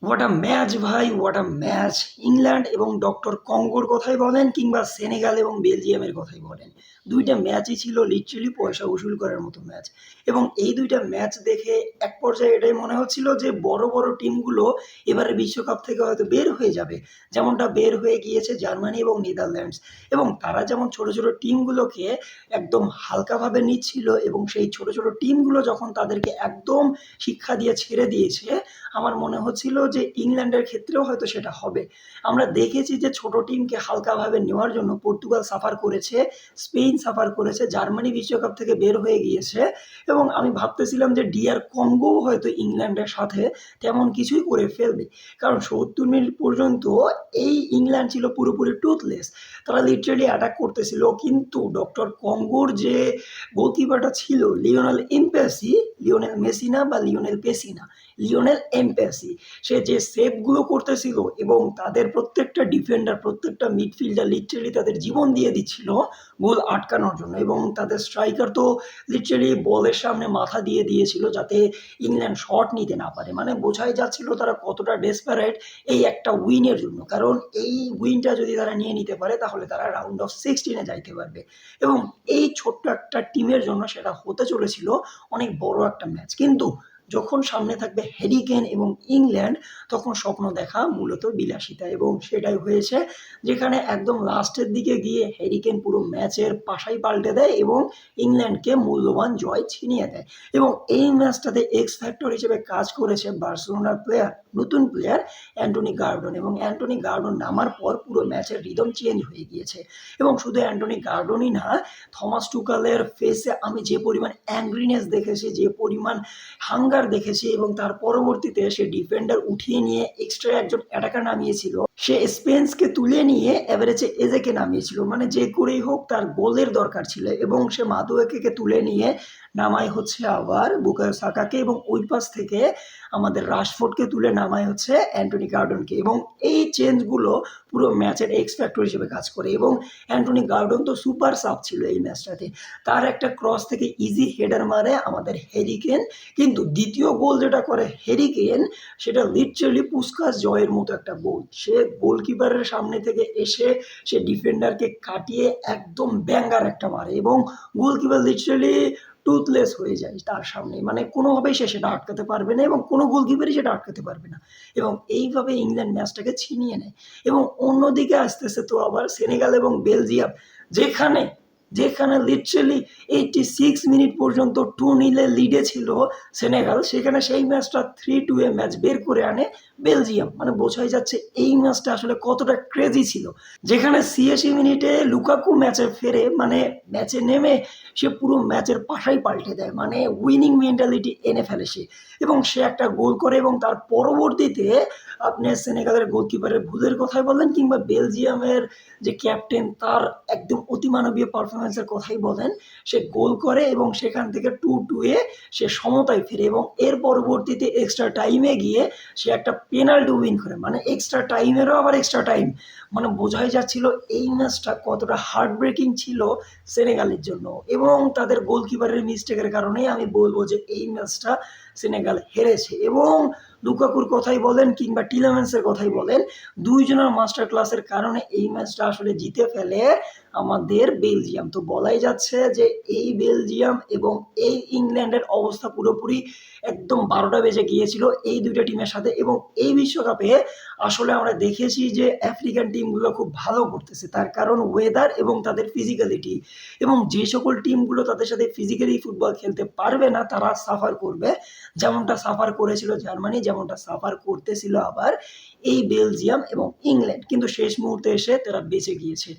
What a match ভাই, what a match! England এবং doctor কঙ্গোর কথাই বলেন কিংবা সেনেগাল এবং বেলজিয়ামের কথাই বলেন। ২ টা ম্যাচই ছিল লিটারেলি পয়সা উসুল করার মতো ম্যাচ। এবং এই ২ টা ম্যাচ দেখে এক পর্যায়ে এটাই মনে হচ্ছিল যে বড়, বড় টিমগুলো এবারে বিশ্বকাপ থেকে হয়তো বের হয়ে যাবে। যেমনটা বের হয়ে গিয়েছে জার্মানি এবং নেদারল্যান্ডস। এবং তারা যেমন ছোট, ছোট টিমগুলোকে একদম হালকাভাবে নিচ্ছিল এবং সেই ছোট, ছোট টিমগুলো যখন তাদেরকে একদম শিক্ষা দিয়ে ছেড়ে দিয়েছে, আমার মনে হচ্ছিল যে ইংল্যান্ডের ক্ষেত্রেও হয়তো সেটা হবে। আমরা দেখেছি যে ছোট টিমকে হালকাভাবে নেওয়ার জন্য পর্তুগাল সাফার করেছে, স্পেন সাফার করেছে, জার্মানি বিশ্বকাপ থেকে বের হয়ে গিয়েছে এবং আমি ভাবতেছিলাম যে ডিআর কঙ্গোও হয়তো ইংল্যান্ডের সাথে তেমন কিছুই করে ফেলবে। কারণ ৭০ মিনিট পর্যন্ত এই ইংল্যান্ড ছিল পুরোপুরি টুথলেস। তারা লিটারেলি অ্যাটাক করতেছিল, কিন্তু ডক্টর কঙ্গোর যে গোলকিপারটা ছিল লিওনেল মেসি না বা লিওনেল পেসি না, লিওনেল এমপেসি, সে যে সেভগুলো করতেছিল এবং তাদের প্রত্যেকটা ডিফেন্ডার, প্রত্যেকটা মিডফিল্ডার লিটারেলি তাদের জীবন দিয়ে দিচ্ছিল গোল আটকানোর জন্য। এবং তাদের স্ট্রাইকার তো লিটারেলি বলের সামনে মাথা দিয়ে দিয়েছিল যাতে ইংল্যান্ড শট নিতে না পারে। মানে বোঝাই যাচ্ছিল তারা কতটা ডেসপারেট এই একটা উইনের জন্য। কারণ এই উইনটা যদি তারা নিয়ে নিতে পারে তাহলে তারা রাউন্ড অফ 16 এ যাইতে পারবে। এবং এই ছোট্ট একটা টিমের জন্য সেটা হতে চলেছিল অনেক বড় একটা ম্যাচ। কিন্তু যখন সামনে থাকবে হ্যারি কেন এবং ইংল্যান্ড, তখন স্বপ্ন দেখা মূলত বিলাসিতা। এবং সেটাই হয়েছে, যেখানে একদম লাস্টের দিকে গিয়ে হ্যারি কেন পুরো ম্যাচের পাশাই পাল্টে দেয় এবং ইংল্যান্ডকে মূল্যবান জয় ছিনিয়ে দেয়। এবং এই ম্যাচটাতে এক্স ফ্যাক্টর হিসেবে কাজ করেছে বার্সেলোনার প্লেয়ার, নতুন প্লেয়ার অ্যান্টনি গার্ডন। এবং অ্যান্টনি গার্ডন নামার পর পুরো ম্যাচের রিদম চেঞ্জ হয়ে গিয়েছে। এবং শুধু অ্যান্টনি গার্ডনই না, থমাস টুকালের ফেসে আমি যে পরিমাণ অ্যাংরিনেস দেখেছি, যে পরিমাণ হাঙ্গার দেখেছি, এবং তার পরবর্তীতে সে ডিফেন্ডার উঠিয়ে নিয়ে এক্সট্রা একজন অ্যাটাকার নামিয়েছিল, সে স্পেন্সকে তুলে নিয়ে এভারেজে এজেকে নামিয়েছিল। মানে যে করেই হোক তার গোলের দরকার ছিল এবং সে মাদুয়েকে তুলে নিয়ে নামায় হচ্ছে আবার বুকায়ো সাকাকে, এবং ওই পাশ থেকে আমাদের রাশফোর্ডকে তুলে নামায় হচ্ছে অ্যান্টনি গার্ডনকে। এবং এই চেঞ্জগুলো পুরো ম্যাচের এক্স ফ্যাক্টর হিসেবে কাজ করে। এবং অ্যান্টনি গার্ডন তো সুপার সাব ছিল এই ম্যাচটাতে। তার একটা ক্রস থেকে ইজি হেডার মারে আমাদের হ্যারি কেন, কিন্তু দ্বিতীয় গোল যেটা করে হ্যারি কেন, সেটা লিটারেলি পুস্কাস জয়ের মতো একটা গোল। সে গোলকিপারের সামনে থেকে এসে সে ডিফেন্ডারকে কাটিয়ে একদম ব্যাঙ্গার একটা মারে এবং গোলকিপার লিটারেলি টুথলেস হয়ে যায় তার সামনে। মানে কোনোভাবেই সে সেটা আটকাতে পারবে না এবং কোনো গোলকিপারই সেটা আটকাতে পারবে না। এবং এইভাবে ইংল্যান্ড ম্যাচটাকে ছিনিয়ে নেয়। এবং অন্যদিকে আসতেছে তো আবার সেনেগাল এবং বেলজিয়াম, যেখানে যেখানে লিটারেলি 86 মিনিট পর্যন্ত 2-0 লিডে ছিল সেনেগাল, সেখানে সেই ম্যাচটা 3-2 ম্যাচ বের করে আনে বেলজিয়াম। মানে বোঝাই যাচ্ছে এই ম্যাচটা আসলে কতটা ক্রেজি ছিল। যেখানে ৮৬ মিনিটে লুকাকু ম্যাচে ফেরে, মানে ম্যাচে নেমে সে পুরো ম্যাচের পাশাই পাল্টে দেয়, মানে উইনিং মেন্টালিটি এনে ফেলে সে, এবং সে একটা গোল করে। এবং তার পরবর্তীতে আপনি সেনেগালের গোলকিপারের ভুলের কথাই বলেন কিংবা বেলজিয়ামের যে ক্যাপ্টেন তার একদম অতিমানবীয় পারফরমেন্সের কথাই বলেন, সে গোল করে এবং সেখান থেকে 2-2 সে সমতায় ফিরে। এবং এর পরবর্তীতে এক্সট্রা টাইমে গিয়ে সে একটা পেনাল্টি উইন করে, মানে এক্সট্রা টাইমেরও আবার এক্সট্রা টাইম। মানে বোঝাই যাচ্ছিল এই ম্যাচটা কতটা হার্ট ব্রেকিং ছিল সেনেগালের জন্য। এবং তাদের গোলকিপারের মিস্টেকের কারণেই আমি বলবো যে এই ম্যাচটা সেনেগাল হেরেছে। এবং লুকাকুর কথাই বলেন কিংবা টিলেম্যান্সের কথাই বলেন, দুইজনের মাস্টার ক্লাসের কারণে এই ম্যাচটা আসলে জিতে ফেলে আমাদের বেলজিয়াম। তো বলাই যাচ্ছে যে এই বেলজিয়াম এবং এই ইংল্যান্ডের অবস্থা পুরোপুরি একদম ১২টা বেজে গিয়েছিল এই দুইটা টিমের সাথে। এবং এই বিশ্বকাপে আসলে আমরা দেখেছি যে আফ্রিকান টিমগুলো খুব ভালো করতেছে, তার কারণ ওয়েদার এবং তাদের ফিজিক্যালিটি। এবং যে সকল টিমগুলো তাদের সাথে ফিজিক্যালি ফুটবল খেলতে পারবে না তারা সাফার করবে, যেমনটা সাফার করেছিল জার্মানি, যেমনটা সাফার করতেছিল আবার এই বেলজিয়াম এবং ইংল্যান্ড। কিন্তু শেষ মুহূর্তে এসে তারা বেঁচে গিয়েছে।